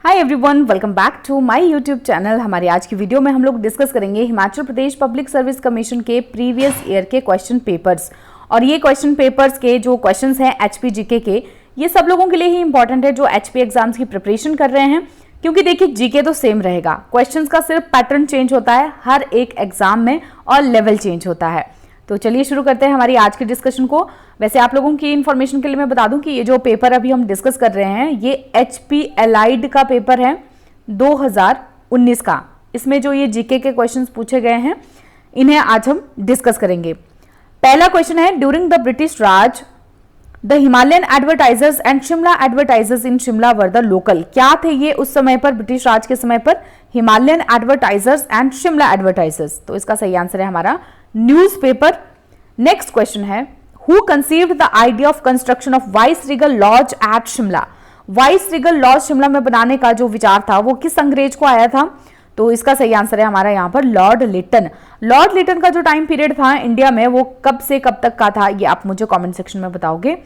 Hi everyone, welcome back to my YouTube channel. हमारी आज की वीडियो में हम लोग डिस्कस करेंगे Himachal Pradesh public service commission के प्रीवियस ईयर के क्वेश्चन पेपर्स। और ये क्वेश्चन पेपर्स के जो क्वेश्चंस हैं एचपी जीके के, ये सब लोगों के लिए ही इंपॉर्टेंट है जो एचपी एग्जाम्स की प्रिपरेशन कर रहे हैं, क्योंकि देखिए जीके तो सेम रहेगा, क्वेश्चंस का सिर्फ पैटर्न चेंज होता है हर एक एग्जाम में और लेवल चेंज होता है। तो चलिए शुरू करते हैं हमारी आज की डिस्कशन को। वैसे आप लोगों की इन्फॉर्मेशन के लिए मैं बता दूं कि ये जो पेपर अभी हम डिस्कस कर रहे हैं ये एचपी एलाइड का पेपर है 2019 का। इसमें जो ये जीके के क्वेश्चंस पूछे गए हैं इन्हें आज हम डिस्कस करेंगे। पहला क्वेश्चन है, during the British Raj the Himalayan advertisers and Shimla advertisers in Shimla were the local. क्या थे ये उस समय पर, ब्रिटिश राज के समय पर? Himalayan advertisers and Shimla advertisers. तो इसका सही आंसर है हमारा न्यूज़पेपर। नेक्स्ट क्वेश्चन है, who conceived the idea of construction of viceregal lodge at Shimla. Viceregal lodge Shimla में बनाने का जो विचार था वो किस अंग्रेज को आया था? तो इसका सही आंसर है हमारा यहाँ पर लॉर्ड लिटन। लॉर्ड लिटन का जो टाइम पीरियड था इंडिया में वो कब से कब तक का था, ये आप मुझे कमेंट सेक्शन में बताओगे।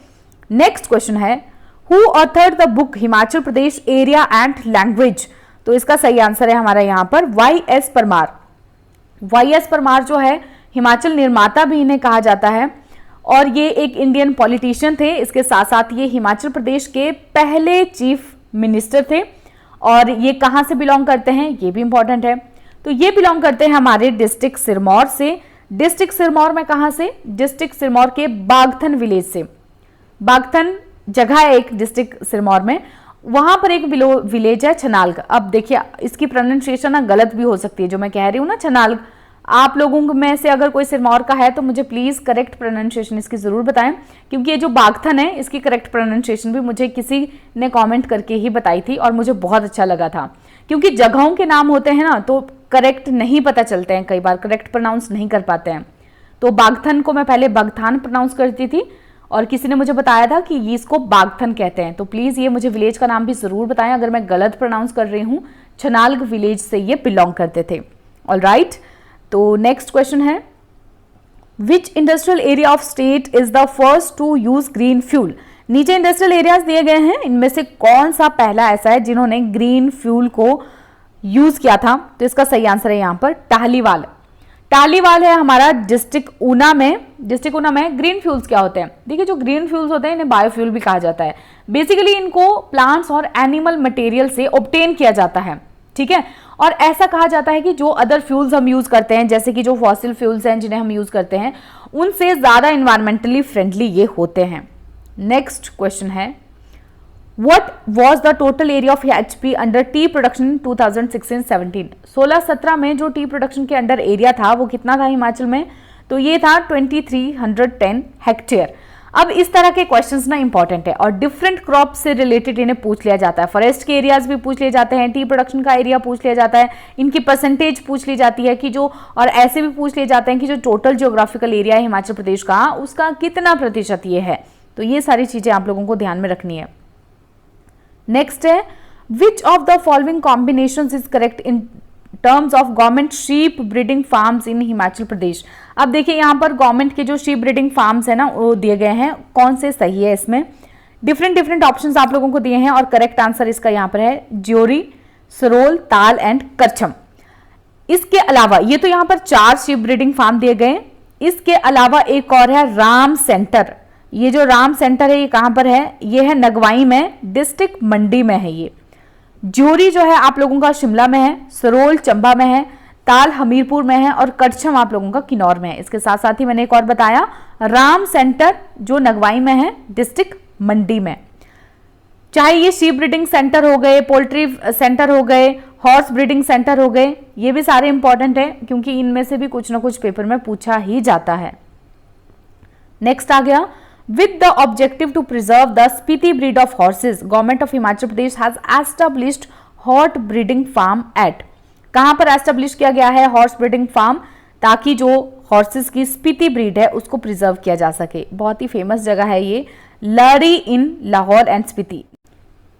नेक्स्ट क्वेश्चन है, who authored the book Himachal Pradesh area and language. तो इसका सही आंसर है हमारा यहाँ पर वाई.एस. परमार। वाई.एस. परमार जो है हिमाचल निर्माता भी इन्हें कहा जाता है और ये एक इंडियन पॉलिटिशियन थे। इसके साथ साथ ये हिमाचल प्रदेश के पहले चीफ मिनिस्टर थे। और ये कहाँ से बिलोंग करते हैं ये भी इंपॉर्टेंट है। तो ये बिलोंग करते हैं हमारे डिस्ट्रिक्ट सिरमौर से। डिस्ट्रिक्ट सिरमौर में कहाँ से? डिस्ट्रिक्ट सिरमौर के बागथन विलेज से। बागथन जगह है एक डिस्ट्रिक्ट सिरमौर में, वहां पर एक विलेज है छनाल्ग। अब देखिए इसकी प्रोनाउंसिएशन ना गलत भी हो सकती है, जो मैं कह रही हूँ ना छनाल्ग। आप लोगों में से अगर कोई सिरमौर का है तो मुझे प्लीज करेक्ट प्रोनाउंसिएशन इसकी जरूर बताएं, क्योंकि ये जो बागथन है इसकी करेक्ट प्रोनाउंसिएशन भी मुझे किसी ने कमेंट करके ही बताई थी और मुझे बहुत अच्छा लगा था। क्योंकि जगहों के नाम होते हैं ना तो करेक्ट नहीं पता चलते हैं, कई बार करेक्ट प्रोनाउंस नहीं कर पाते हैं। तो बागथन को मैं पहले बगथान प्रोनाउंस करती थी और किसी ने मुझे बताया था कि ये इसको बागथन कहते हैं। तो प्लीज ये मुझे विलेज का नाम भी जरूर बताएं अगर मैं गलत प्रोनाउंस कर रही हूँ। छनाल्ग विलेज से ये बिलोंग करते थे। ऑलराइट, तो नेक्स्ट क्वेश्चन है, which industrial area of state is the first to use green fuel. नीचे इंडस्ट्रियल एरियाज दिए गए हैं, इनमें से कौन सा पहला ऐसा है जिन्होंने ग्रीन फ्यूल को यूज किया था? तो इसका सही आंसर है यहाँ पर टाहलीवाल। टाहलीवाल है हमारा डिस्ट्रिक्ट ऊना में। डिस्ट्रिक्ट ऊना में ग्रीन फ्यूल्स क्या होते हैं? देखिए जो ग्रीन फ्यूल्स होते हैं इन्हें बायोफ्यूल भी कहा जाता है। बेसिकली इनको प्लांट्स और एनिमल मटेरियल से ऑब्टेन किया जाता है, ठीक है। और ऐसा कहा जाता है कि जो अदर फ्यूल्स हम यूज करते हैं, जैसे कि जो फॉसिल फ्यूल्स हैं जिन्हें हम यूज करते हैं, उनसे ज्यादा इन्वायरमेंटली फ्रेंडली ये होते हैं। नेक्स्ट क्वेश्चन है, what was the total area of HP under T production 2016-17। 16-17 में जो टी प्रोडक्शन के अंडर एरिया था वो कितना था हिमाचल में? तो ये था 2310 हेक्टेयर। अब इस तरह के क्वेश्चंस ना इंपॉर्टेंट है और डिफरेंट क्रॉप से रिलेटेड इन्हें पूछ लिया जाता है। फॉरेस्ट के एरियाज भी पूछ लिए जाते हैं, टी प्रोडक्शन का एरिया पूछ लिया जाता है, इनकी परसेंटेज पूछ ली जाती है कि जो, और ऐसे भी पूछ लिए जाते हैं कि जो टोटल जियोग्राफिकल एरिया है हिमाचल प्रदेश का उसका कितना प्रतिशत ये है। तो ये सारी चीजें आप लोगों को ध्यान में रखनी है। नेक्स्ट है, which of the following combinations is correct in terms of government sheep breeding farms in Himachal Pradesh. अब देखिए यहाँ पर गवर्नमेंट के जो शीप ब्रीडिंग फार्म्स है ना वो दिए गए हैं, कौन से सही है? इसमें डिफरेंट ऑप्शंस आप लोगों को दिए हैं और करेक्ट आंसर इसका यहाँ पर है ज्योरी, सरोल, ताल एंड करछम। इसके अलावा ये तो यहाँ पर 4 शीप ब्रीडिंग फार्म दिए गए। इसके अलावा एक और है राम सेंटर। ये जो राम सेंटर है ये कहाँ पर है? ये है नगवाई में, डिस्ट्रिक्ट मंडी में है ये। ज्योरी जो है आप लोगों का शिमला में है, सरोल चंबा में है, ताल हमीरपुर में है और करछम आप लोगों का किन्नौर में है। इसके साथ साथ ही मैंने एक और बताया, राम सेंटर जो नगवाई में है, डिस्ट्रिक्ट मंडी में। चाहे ये शीप ब्रीडिंग सेंटर हो गए, पोल्ट्री सेंटर हो गए, हॉर्स ब्रीडिंग सेंटर हो गए, ये भी सारे इंपॉर्टेंट है क्योंकि इनमें से भी कुछ ना कुछ पेपर में पूछा ही जाता है। नेक्स्ट आ गया, with the objective to preserve the Spiti breed of horses, Government of Himachal Pradesh has established horse breeding farm at। कहाँ पर एस्टेब्लिश किया गया है हॉर्स ब्रीडिंग फार्म? ताकि जो हॉर्सेस की स्पीति ब्रीड है उसको प्रिजर्व किया जा सके। बहुत ही फेमस जगह है ये, Lari in Lahaul and Spiti.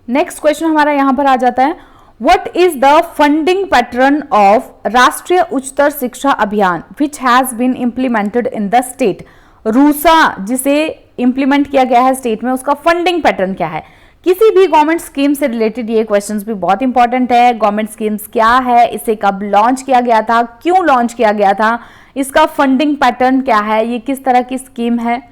Next question हमारा यहाँ पर आ जाता है, what is the funding pattern of Rashtriya Uchchatar Shiksha Abhiyan which has been implemented in the state. RUSA जिसे इंप्लीमेंट किया गया है स्टेट में, उसका फंडिंग पैटर्न क्या है? किसी भी गवर्नमेंट स्कीम से रिलेटेड ये क्वेश्चंस भी बहुत इंपॉर्टेंट है। गवर्नमेंट स्कीम्स क्या है, इसे कब लॉन्च किया गया था, क्यों लॉन्च किया गया था, इसका फंडिंग पैटर्न क्या है, ये किस तरह की स्कीम है।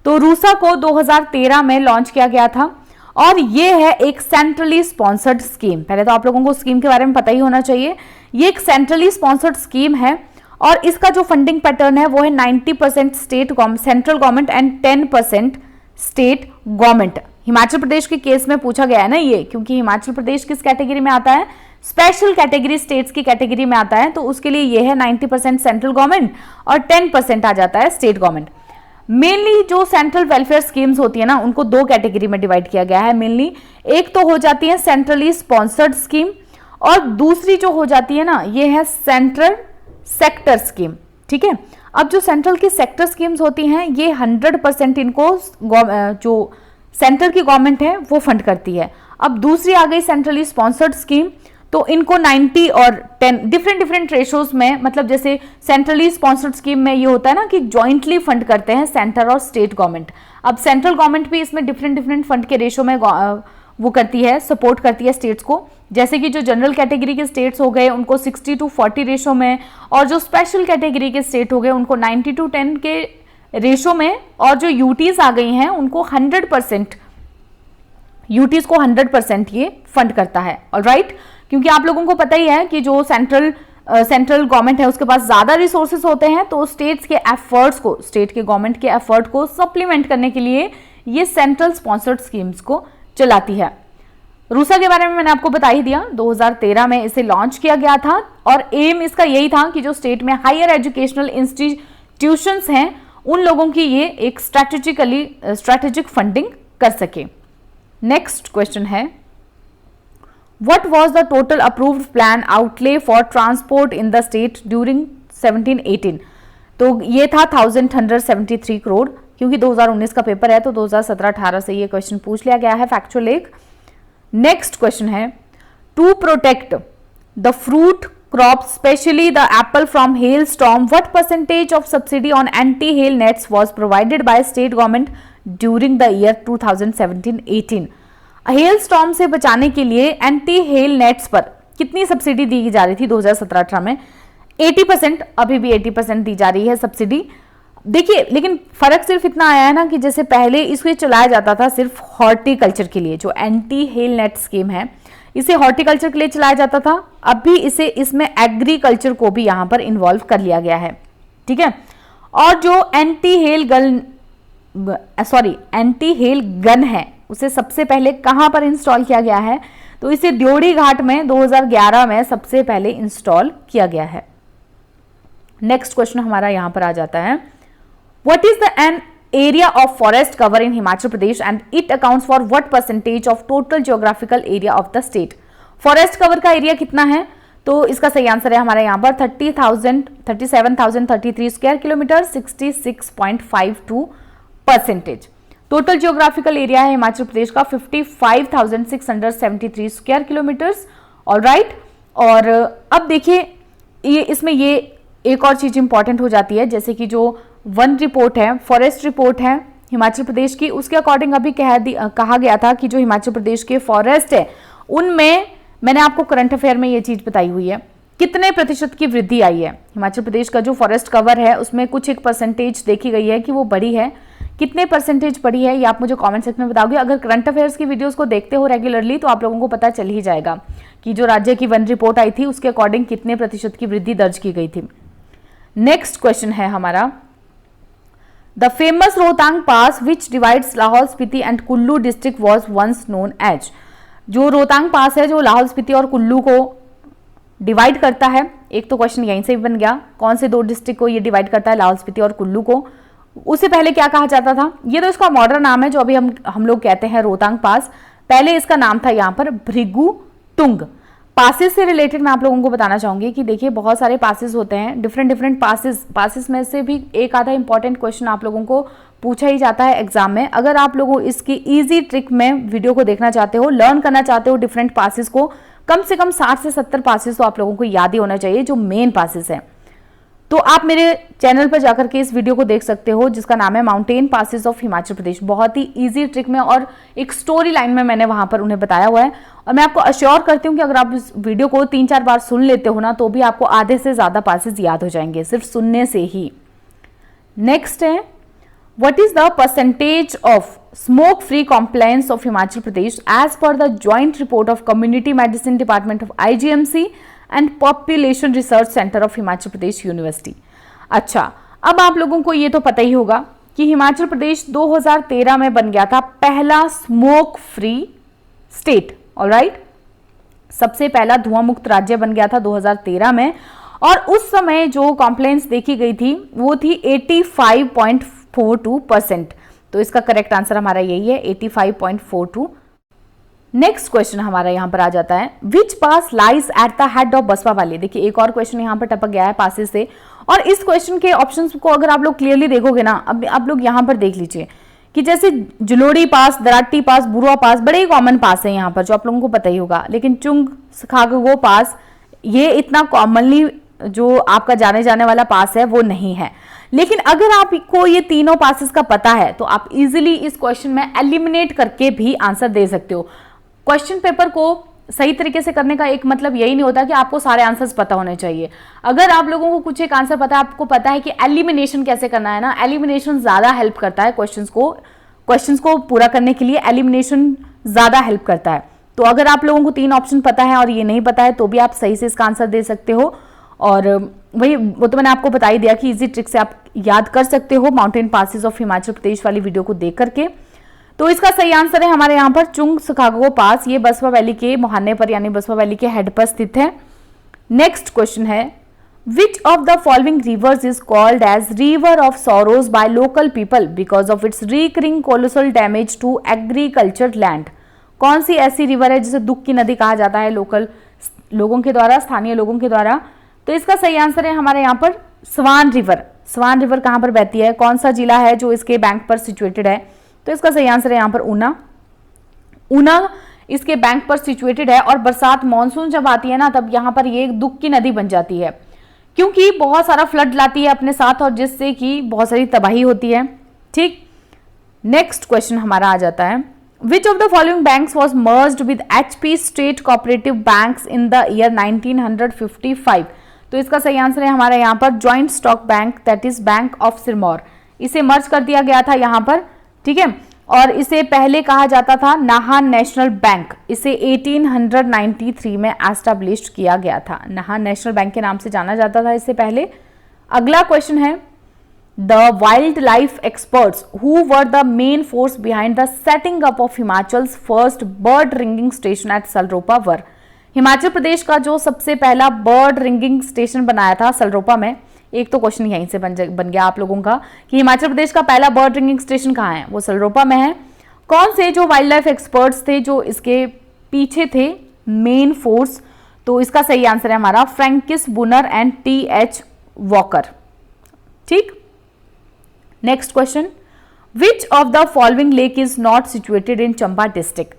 तो रूसा को 2013 में लॉन्च किया गया था और ये है एक सेंट्रली स्पॉन्सर्ड स्कीम। पहले तो आप लोगों को स्कीम के बारे में पता ही होना चाहिए। ये एक सेंट्रली स्पॉन्सर्ड स्कीम है और इसका जो फंडिंग पैटर्न है वो है 90% central government and 10% state government. Himachal Pradesh के केस में पूछा गया है ना ये, क्योंकि हिमाचल प्रदेश किस कैटेगरी में आता है, स्पेशल कैटेगरी स्टेट्स की कैटेगरी में आता है, तो उसके लिए ये है 90% सेंट्रल गवर्नमेंट और 10% आ जाता है स्टेट गवर्नमेंट। मेनली जो सेंट्रल वेलफेयर स्कीम्स होती है ना, उनको दो कैटेगरी में डिवाइड किया गया है मेनली। एक तो हो जाती है सेंट्रली स्पॉन्सर्ड स्कीम और दूसरी जो हो जाती है ना, ये है सेंट्रल सेक्टर स्कीम। ठीक है, अब जो सेंट्रल की सेक्टर स्कीम्स होती हैं ये 100% इनको जो सेंटर की गवर्नमेंट है वो फंड करती है। अब दूसरी आ गई सेंट्रली स्पॉन्सर्ड स्कीम, तो इनको 90 और 10 डिफरेंट रेशोज में, मतलब जैसे सेंट्रली स्पॉन्सर्ड स्कीम में ये होता है ना कि जॉइंटली फंड करते हैं सेंटर और स्टेट गवर्नमेंट। अब सेंट्रल गवर्नमेंट भी इसमें डिफरेंट फंड के रेशो में वो करती है, सपोर्ट करती है स्टेट्स को। जैसे कि जो जनरल कैटेगरी के स्टेट्स हो गए उनको 60-40 रेशो में, और जो स्पेशल कैटेगरी के स्टेट हो गए उनको 90-10 के रेशो में, और जो यूटीज आ गई हैं उनको 100% यूटीज को 100% ये फंड करता है। ऑलराइट, क्योंकि आप लोगों को पता ही है कि जो सेंट्रल गवर्नमेंट है उसके पास ज्यादा रिसोर्सेस होते हैं, तो स्टेट्स के एफर्ट्स को, स्टेट के गवर्नमेंट के एफर्ट को सप्लीमेंट करने के लिए ये सेंट्रल स्पॉन्सर्ड स्कीम्स को चलाती है। रूसा के बारे में मैंने आपको बता ही दिया, 2013 में इसे लॉन्च किया गया था और एम इसका यही था कि जो स्टेट में हायर एजुकेशनल इंस्टीट्यूशंस हैं उन लोगों की ये एक स्ट्रैटेजिक फंडिंग कर सके। नेक्स्ट क्वेश्चन है, what was the total approved plan outlay for transport in the state during 17-18? तो ये था 1173 करोड़। क्योंकि 2019 का पेपर है तो 2017-18 से ये क्वेश्चन पूछ लिया गया है, फैक्चुअल एक। नेक्स्ट क्वेश्चन है, to protect the fruit crop specially the apple from hail storm, what percentage of subsidy on anti hail nets was provided by state government during the year 2017-18? Hail storm से बचाने के लिए anti hail nets पर कितनी subsidy दी जा रही थी 2017-18 में? 80%, अभी भी 80% दी जा रही है सब्सिडी। देखिए, लेकिन फर्क सिर्फ इतना आया है ना कि जैसे पहले इसको चलाया जाता था सिर्फ हॉर्टिकल्चर के लिए, जो एंटी हेल नेट स्कीम है इसे हॉर्टिकल्चर के लिए चलाया जाता था, अभी इसे इसमें एग्रीकल्चर को भी यहां पर इन्वॉल्व कर लिया गया है। ठीक है, और जो एंटी हेल गन है उसे सबसे पहले कहां पर इंस्टॉल किया गया है? तो इसे द्योड़ी घाट में 2011 में सबसे पहले इंस्टॉल किया गया है। नेक्स्ट क्वेश्चन हमारा यहां पर आ जाता है, what is the an area of forest cover in Himachal Pradesh and it accounts for what percentage of total geographical area of the state? Forest cover का एरिया कितना है? तो इसका सही आंसर है हमारे यहाँ पर 37,033 square kilometre, 66.52%। Total geographical area है हिमाचल प्रदेश का 55,673 स्क्वायर किलोमीटर्स। ऑलराइट, और अब देखिए इसमें ये एक और चीज इंपॉर्टेंट हो जाती है, जैसे कि जो वन रिपोर्ट है, फॉरेस्ट रिपोर्ट है हिमाचल प्रदेश की, उसके अकॉर्डिंग अभी कहा गया था कि जो हिमाचल प्रदेश के फॉरेस्ट है उनमें, मैंने आपको करंट अफेयर में ये चीज बताई हुई है, कितने प्रतिशत की वृद्धि आई है। हिमाचल प्रदेश का जो फॉरेस्ट कवर है उसमें कुछ एक परसेंटेज देखी गई है कि वो बढ़ी है, कितने परसेंटेज बढ़ी है ये आप मुझे कमेंट सेक्शन में बताओगे। अगर करंट अफेयर्स की वीडियोस को देखते हो रेगुलरली तो आप लोगों को पता चल ही जाएगा कि जो राज्य की वन रिपोर्ट आई थी उसके अकॉर्डिंग कितने प्रतिशत की वृद्धि दर्ज की गई थी। नेक्स्ट क्वेश्चन है हमारा, the famous Rohtang pass which divides Lahaul Spiti and Kullu district was once known as? जो रोहतांग पास है जो लाहौल स्पीति और कुल्लू को डिवाइड करता है, एक तो क्वेश्चन यहीं से भी बन गया, कौन से दो डिस्ट्रिक्ट को ये डिवाइड करता है, लाहौल स्पीति और कुल्लू को, उससे पहले क्या कहा जाता था? ये तो इसका मॉडर्न नाम है जो अभी हम लोग कहते हैं रोहतांग पास, पहले इसका नाम था यहाँ पर भृगु तुंग। पासिस से रिलेटेड मैं आप लोगों को बताना चाहूंगी कि देखिए बहुत सारे पासिस होते हैं, डिफरेंट पासिस में से भी एक आधा इंपॉर्टेंट क्वेश्चन आप लोगों को पूछा ही जाता है एग्जाम में। अगर आप लोगों इसकी इजी ट्रिक में वीडियो को देखना चाहते हो, लर्न करना चाहते हो डिफरेंट पासिस को, कम से कम 60 से 70 पासिस तो आप लोगों को याद ही होना चाहिए जो मेन पासिस है। तो आप मेरे चैनल पर जाकर के इस वीडियो को देख सकते हो जिसका नाम है माउंटेन पासेस ऑफ हिमाचल प्रदेश। बहुत ही इजी ट्रिक में और एक स्टोरी लाइन में मैंने वहां पर उन्हें बताया हुआ है, और मैं आपको अश्योर करती हूँ कि अगर आप इस वीडियो को 3-4 बार सुन लेते हो ना तो भी आपको आधे से ज्यादा पासेस याद हो जाएंगे सिर्फ सुनने से ही। नेक्स्ट है, what is the percentage of smoke free compliance of Himachal Pradesh as per the joint report of community medicine department of IGMC and population research centre of Himachal Pradesh university. अच्छा, अब आप लोगों को ये तो पता ही होगा कि हिमाचल प्रदेश 2013 में बन गया था पहला स्मोक फ्री स्टेट। ऑलराइट, सबसे पहला धुआं मुक्त राज्य बन गया था 2013 में, और उस समय जो कॉम्प्लेंस देखी गई थी वो थी 85.42%। तो इसका करेक्ट आंसर हमारा यही है, 85.42। नेक्स्ट क्वेश्चन हमारा यहां पर आ जाता है, which pass lies at the head of Baspa valley. देखिए एक और क्वेश्चन यहां पर टपक गया है पासेस से, और इस क्वेश्चन के ऑप्शंस को अगर आप लोग क्लियरली देखोगे ना, अब आप लोग यहां पर देख लीजिए कि जैसे जलोड़ी पास, दराटी पास, बुरुआ पास बड़े ही कॉमन पास है यहाँ पर जो आप लोगों को पता ही होगा, लेकिन चुंग खागगो पास ये इतना कॉमनली जो आपका जाने जाने वाला पास है वो नहीं है। लेकिन अगर आपको ये तीनों पासेस का पता है तो आप इजीली इस क्वेश्चन में एलिमिनेट करके भी आंसर दे सकते हो। क्वेश्चन पेपर को सही तरीके से करने का एक मतलब यही नहीं होता कि आपको सारे आंसर्स पता होने चाहिए। अगर आप लोगों को कुछ एक आंसर पता है, आपको पता है कि एलिमिनेशन कैसे करना है ना, एलिमिनेशन ज्यादा हेल्प करता है क्वेश्चंस को पूरा करने के लिए एलिमिनेशन ज्यादा हेल्प करता है। तो अगर आप लोगों को 3 ऑप्शन पता है और ये नहीं पता है तो भी आप सही से इसका आंसर दे सकते हो। और वो तो मैंने आपको बता ही दिया कि इजी ट्रिक से आप याद कर सकते हो माउंटेन पासेस ऑफ हिमाचल प्रदेश वाली वीडियो को देख करके। तो इसका सही आंसर है हमारे यहाँ पर चुंग खागगो पास, ये बसपा वैली के मुहाने पर यानी बसपा वैली के हेड पर स्थित है। नेक्स्ट क्वेश्चन है, which of the following rivers is called as river of sorrows by local people because of its recurring colossal damage to agriculture land. कौन सी ऐसी रिवर है जिसे दुख की नदी कहा जाता है लोकल लोगों के द्वारा, स्थानीय लोगों के द्वारा? तो इसका सही आंसर है हमारे यहाँ पर स्वान रिवर। स्वान रिवर कहाँ पर बहती है, कौन सा जिला है जो इसके बैंक पर सिचुएटेड है? तो इसका सही आंसर है यहाँ पर ऊना। ऊना इसके बैंक पर सिचुएटेड है, और बरसात मानसून जब आती है ना तब यहाँ पर ये दुख की नदी बन जाती है, क्योंकि बहुत सारा फ्लड लाती है अपने साथ और जिससे कि बहुत सारी तबाही होती है। ठीक, नेक्स्ट क्वेश्चन हमारा आ जाता है, Which of the following banks was merged with HP State Cooperative Banks in the year 1955? तो इसका सही आंसर है हमारा यहाँ पर joint stock bank, that is bank of Sirmaur. इसे मर्ज कर दिया गया था यहाँ पर, ठीक है, और इसे पहले कहा जाता था नाहन नेशनल बैंक। इसे 1893 में एस्टैब्लिश किया गया था, नाहन नेशनल बैंक के नाम से जाना जाता था इससे पहले। अगला क्वेश्चन है, The wildlife experts who were the main force behind the setting up of Himachal's first bird ringing station at Salropa were। Himachal Pradesh का जो सबसे पहला बर्ड रिंगिंग स्टेशन बनाया था सलरोपा में, एक तो क्वेश्चन यहीं से बन गया आप लोगों का कि हिमाचल प्रदेश का पहला बर्ड रिंगिंग स्टेशन कहाँ है, वो सलरोपा में है। कौन से जो वाइल्ड लाइफ एक्सपर्ट्स थे जो इसके पीछे थे मेन फोर्स? तो इसका सही आंसर है हमारा फ्रैंकिस बुनर एंड TH वॉकर। ठीक, next question, which of the following lake is not situated in Chamba district?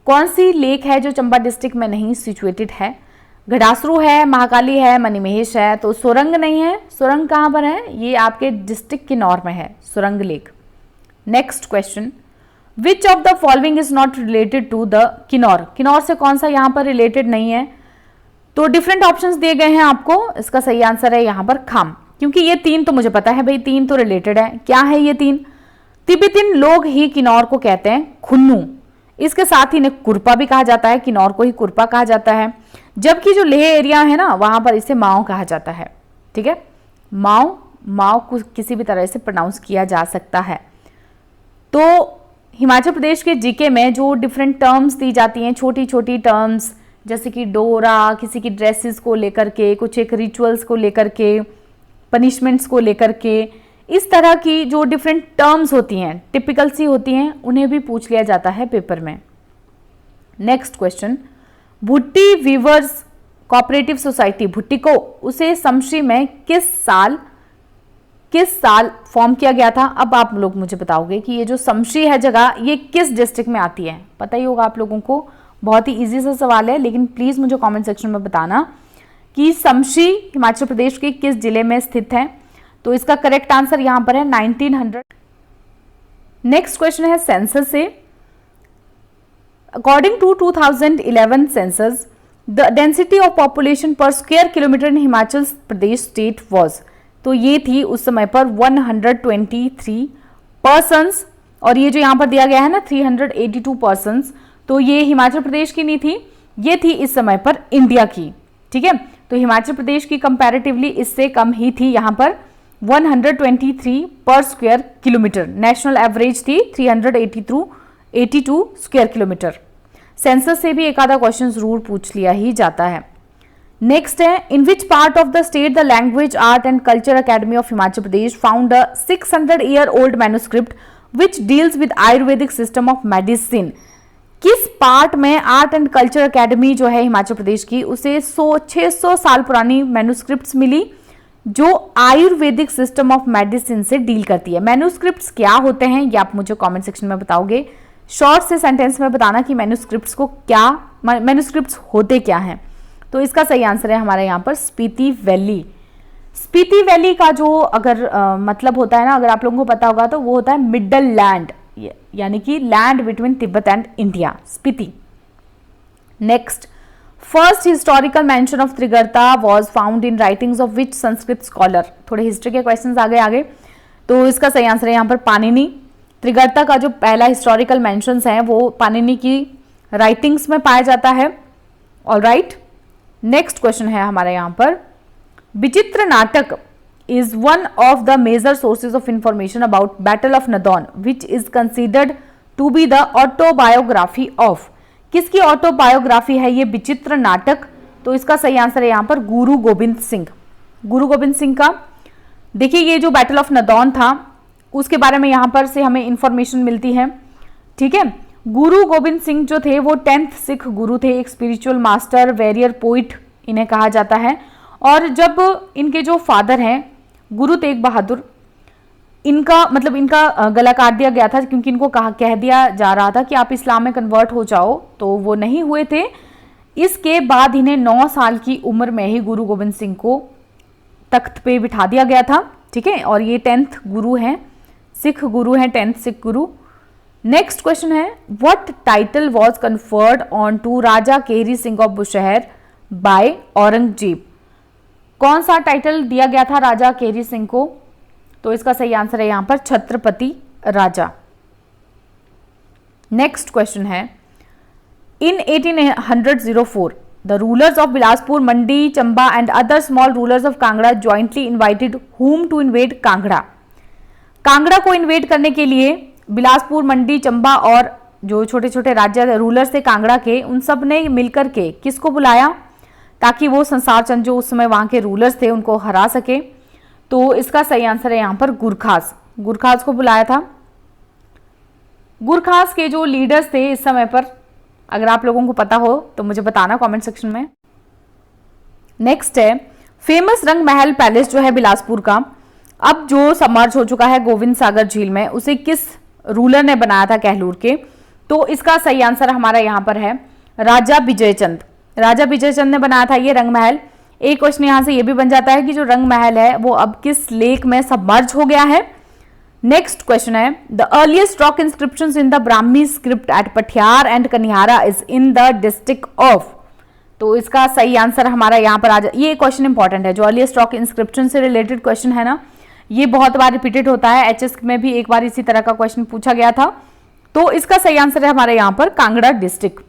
कौन सी लेक है जो चंबा डिस्ट्रिक्ट में नहीं सिचुएटेड है? घटासरू है, महाकाली है, मणिमहेश है। तो सुरंग नहीं है। सुरंग कहां पर है? ये आपके डिस्ट्रिक्ट किन्नौर में है, Surang lake. Next question, which of the following is not related to the Kinnaur? Kinnaur से कौन सा यहां पर रिलेटेड नहीं है? तो डिफरेंट ऑप्शंस दिए गए हैं आपको। इसका सही आंसर है यहां पर खाम, क्योंकि ये 3 तो मुझे पता है भाई, 3 तो रिलेटेड है। क्या है ये 3? तिब्बतिन लोग ही किन्नौर को कहते हैं खुन्नू, इसके साथ ही इन्हें कुरपा भी कहा जाता है, किन्नौर को ही कुरपा कहा जाता है। जबकि जो लेह एरिया है ना वहां पर इसे माओ कहा जाता है। ठीक है, माओ को किसी भी तरह से प्रोनाउंस किया जा सकता है। तो हिमाचल प्रदेश के जीके में जो डिफरेंट टर्म्स दी जाती हैं, छोटी छोटी टर्म्स, जैसे कि डोरा, किसी की ड्रेसेस को लेकर के, कुछ एक रिचुअल्स को लेकर के, पनिशमेंट्स को लेकर के, इस तरह की जो डिफरेंट टर्म्स होती हैं, टिपिकल सी होती हैं, उन्हें भी पूछ लिया जाता है पेपर में। Next question, Bhutti weavers cooperative society Bhuttico, उसे समश्री में किस साल फॉर्म किया गया था? अब आप लोग मुझे बताओगे कि ये जो समश्री है जगह, ये किस डिस्ट्रिक्ट में आती है? पता ही होगा आप लोगों को, बहुत ही इजी सा सवाल है, लेकिन प्लीज मुझे कमेंट सेक्शन में बताना कि समशी हिमाचल प्रदेश के किस जिले में स्थित है? तो इसका करेक्ट आंसर यहां पर है 1900। नेक्स्ट क्वेश्चन है सेंसस से। According to 2011 census the density of population per square kilometer in Himachal Pradesh state was. तो ये थी उस समय पर 123 पर्सन्स, और ये जो यहां पर दिया गया है ना 382 पर्सन्स, तो ये हिमाचल प्रदेश की नहीं थी, ये थी इस समय पर इंडिया की। ठीक है, तो हिमाचल प्रदेश की कंपैरेटिवली इससे कम ही थी यहां पर 123 पर स्क्वायर किलोमीटर। नेशनल एवरेज थी 382 स्क्वायर किलोमीटर। सेंसस से भी एक आधा क्वेश्चन जरूर पूछ लिया ही जाता है। नेक्स्ट है, in which part of the state the language art and culture academy of Himachal Pradesh found a 600-year-old manuscript which deals with ayurvedic system of medicine. किस पार्ट में आर्ट एंड कल्चर अकेडमी जो है हिमाचल प्रदेश की, उसे 600 साल पुरानी मैन्युस्क्रिप्ट्स मिली जो आयुर्वेदिक सिस्टम ऑफ मेडिसिन से डील करती है। मैन्युस्क्रिप्ट्स क्या होते हैं ये आप मुझे कमेंट सेक्शन में बताओगे। शॉर्ट से सेंटेंस में बताना कि मैन्युस्क्रिप्ट्स को क्या, मैन्युस्क्रिप्ट्स होते क्या हैं। तो इसका सही आंसर है हमारे यहाँ पर स्पीति वैली। स्पीति वैली का जो अगर मतलब होता है ना, अगर आप लोगों को पता होगा तो वो होता है मिडल लैंड, यानी कि land between Tibet and India, Spiti. Next, first historical mention of Trigarta was found in writings of which Sanskrit scholar. थोड़े हिस्ट्री के क्वेश्चंस आगे, तो इसका सही आंसर है यहाँ पर पाणिनि। त्रिगर्ता का जो पहला हिस्टोरिकल मेंशंस है वो पाणिनि की राइटिंग्स में पाया जाता है। ऑलराइट, नेक्स्ट क्वेश्चन है हमारे यहाँ पर, विचित्र नाटक is one of the major sources of information about Battle of Nadon, which is considered to be the autobiography of। किसकी ऑटोबायोग्राफी है ये विचित्र नाटक? तो इसका सही आंसर है यहाँ पर गुरु गोबिंद सिंह। गुरु गोबिंद सिंह का, देखिए ये जो बैटल ऑफ नदौन था उसके बारे में यहाँ पर से हमें इंफॉर्मेशन मिलती है। ठीक है, गुरु गोबिंद सिंह जो थे वो 10th सिख गुरु थे, एक स्पिरिचुअल मास्टर, वेरियर पोइट इन्हें कहा जाता है। और जब इनके जो फादर हैं गुरु तेग बहादुर, इनका गला काट दिया गया था क्योंकि इनको कह दिया जा रहा था कि आप इस्लाम में कन्वर्ट हो जाओ, तो वो नहीं हुए थे। इसके बाद इन्हें 9 साल की उम्र में ही गुरु गोबिंद सिंह को तख्त पे बिठा दिया गया था। ठीक है, और ये 10th गुरु हैं, सिख गुरु हैं, 10th Sikh guru. Next question है, what title was conferred on to Raja Kehri Singh of Bushahr by Aurangzeb. कौन सा टाइटल दिया गया था राजा केरी सिंह को? तो इसका सही आंसर है यहां पर छत्रपति राजा। नेक्स्ट क्वेश्चन है, in 1804 the rulers of Bilaspur, Mandi, Chamba and other small rulers of Kangra jointly invited whom to invade Kangra. Kangra को इन्वेड करने के लिए बिलासपुर, मंडी, चंबा और जो छोटे छोटे राज्य रूलर्स थे कांगड़ा के, उन सब ने मिलकर के किसको बुलाया ताकि वो संसार चंद जो उस समय वहां के रूलर्स थे उनको हरा सके? तो इसका सही आंसर है यहां पर गुरखास। गुरखास को बुलाया था। गुरखास के जो लीडर्स थे इस समय पर, अगर आप लोगों को पता हो तो मुझे बताना कमेंट सेक्शन में। नेक्स्ट है, फेमस रंग महल पैलेस जो है बिलासपुर का, अब जो सबमर्ज हो चुका है गोविंद सागर झील में, उसे किस रूलर ने बनाया था कहलूर के? तो इसका सही आंसर हमारा यहां पर है राजा विजयचंद। राजा विजयचंद ने बनाया था ये रंग महल। एक क्वेश्चन यहां से ये भी बन जाता है कि जो रंग महल है वो अब किस लेक में सबमर्ज हो गया है? नेक्स्ट क्वेश्चन है, the earliest rock inscriptions in the Brahmi script at Pathiyar and Kanihara is in the district of. तो इसका सही आंसर हमारा यहां पर आ जाए, ये क्वेश्चन इंपॉर्टेंट है, जो अर्लीस्ट रॉक इंस्क्रिप्शन से रिलेटेड क्वेश्चन है ना, ये बहुत बार रिपीटेड होता है। एचएस में भी एक बार इसी तरह का क्वेश्चन पूछा गया था। तो इसका सही आंसर है हमारे यहां पर Kangra district.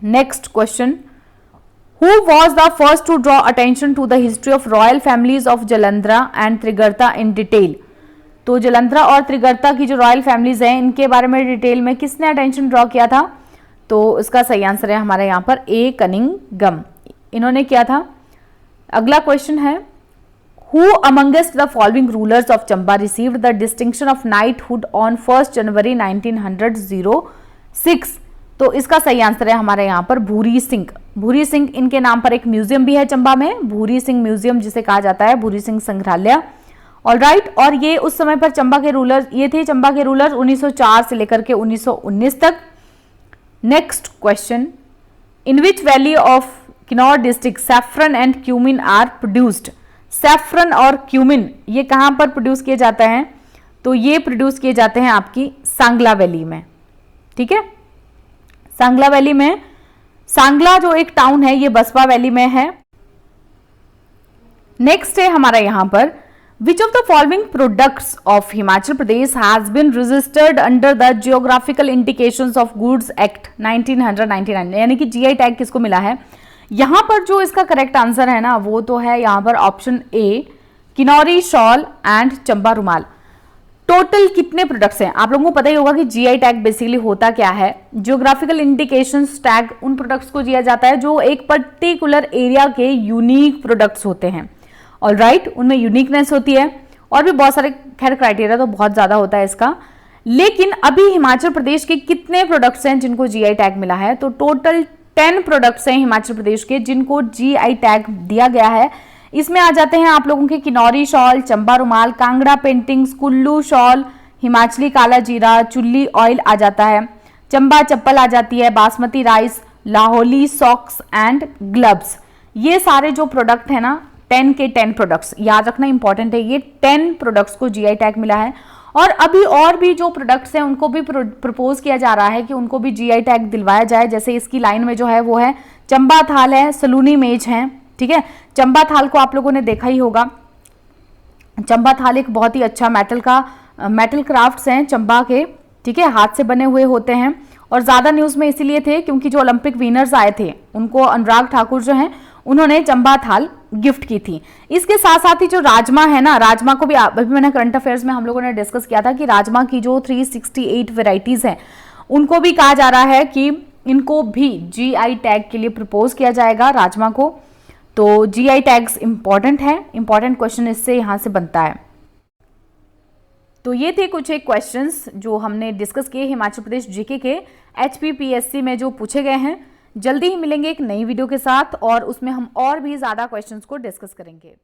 Next question, Who was the first to draw attention to the history of royal families of Jalandhara and Trigarta in detail? तो जलंधरा और त्रिगर्ता की जो रॉयल फैमिलीज हैं इनके बारे में डिटेल में किसने अटेंशन ड्रॉ किया था? तो इसका सही आंसर है हमारे यहाँ पर ए कनिंगम, इन्होंने किया था। अगला क्वेश्चन है, Who amongst the following rulers of Chamba received the distinction of knighthood on 1st January 1906? तो इसका सही आंसर है हमारे यहाँ पर भूरी सिंह। भूरी सिंह, इनके नाम पर एक म्यूजियम भी है चंबा में, भूरी सिंह म्यूजियम जिसे कहा जाता है, भूरी सिंह संग्रहालय। ऑलराइट, और ये उस समय पर चंबा के रूलर, ये थे चंबा के रूलर 1904 से लेकर के 1919 तक। Next question, in which valley of Kinnaur district saffron and cumin are produced. Saffron और क्यूमिन ये कहां पर प्रोड्यूस किए जाते हैं? तो ये प्रोड्यूस किए जाते हैं आपकी सांगला वैली में। ठीक है, सांगला वैली में। सांगला जो एक टाउन है ये बसपा वैली में है। नेक्स्ट है हमारा यहां पर, which of the following products of Himachal Pradesh has been registered under the geographical indications of goods act 1999, यानी कि जीआई टैग किसको मिला है? यहां पर जो इसका करेक्ट आंसर है ना वो तो है यहां पर option A, Kinnauri shawl and Chamba रुमाल। टोटल कितने प्रोडक्ट्स हैं? आप लोगों को पता ही होगा कि जीआई टैग बेसिकली होता क्या है। जियोग्राफिकल इंडिकेशंस टैग उन प्रोडक्ट्स को दिया जाता है जो एक पर्टिकुलर एरिया के यूनिक प्रोडक्ट्स होते हैं। ऑलराइट, उनमें यूनिकनेस होती है और भी बहुत सारे, खैर क्राइटेरिया तो बहुत ज्यादा होता है इसका। लेकिन अभी हिमाचल प्रदेश के कितने प्रोडक्ट्स हैं जिनको जीआई टैग मिला है? तो टोटल 10 प्रोडक्ट्स हैं हिमाचल प्रदेश के जिनको जीआई टैग दिया गया है। इसमें आ जाते हैं आप लोगों के किन्नौरी शॉल, चंबा रुमाल, कांगड़ा पेंटिंग्स, कुल्लू शॉल, हिमाचली काला जीरा, चुल्ली ऑयल आ जाता है, चंबा चप्पल आ जाती है, basmati rice, Lahauli socks and gloves. ये सारे जो प्रोडक्ट है ना 10 के 10 प्रोडक्ट्स, याद रखना इंपॉर्टेंट है, ये 10 प्रोडक्ट्स को जीआई टैग मिला है। और अभी और भी जो प्रोडक्ट्स हैं उनको भी प्रपोज किया जा रहा है कि उनको भी जीआई टैग दिलवाया जाए। जैसे इसकी लाइन में जो है वो है चंबा थाल है, सलूनी मेज है। ठीक है, चंबा थाल को आप लोगों ने देखा ही होगा। चंबा थाल एक बहुत ही अच्छा मेटल क्राफ्ट्स हैं चंबा के, ठीक है, हाथ से बने हुए होते हैं और ज्यादा न्यूज में इसीलिए थे क्योंकि जो ओलंपिक विनर्स आए थे उनको अनुराग ठाकुर जो हैं उन्होंने चंबा थाल गिफ्ट की थी। इसके साथ साथ ही जो राजमा है ना, राजमा को भी अभी मैंने करंट अफेयर्स में हम लोगों ने डिस्कस किया था कि राजमा की जो 368 वेराइटीज हैं उनको भी कहा जा रहा है कि इनको भी जीआई टैग के लिए प्रपोज किया जाएगा राजमा को। तो जीआई टैग्स इंपॉर्टेंट है, इंपॉर्टेंट क्वेश्चन इससे यहां से बनता है। तो ये थे कुछ एक क्वेश्चंस जो हमने डिस्कस किए हिमाचल प्रदेश जीके के HPPSC में जो पूछे गए हैं। जल्दी ही मिलेंगे एक नई वीडियो के साथ और उसमें हम और भी ज्यादा क्वेश्चंस को डिस्कस करेंगे।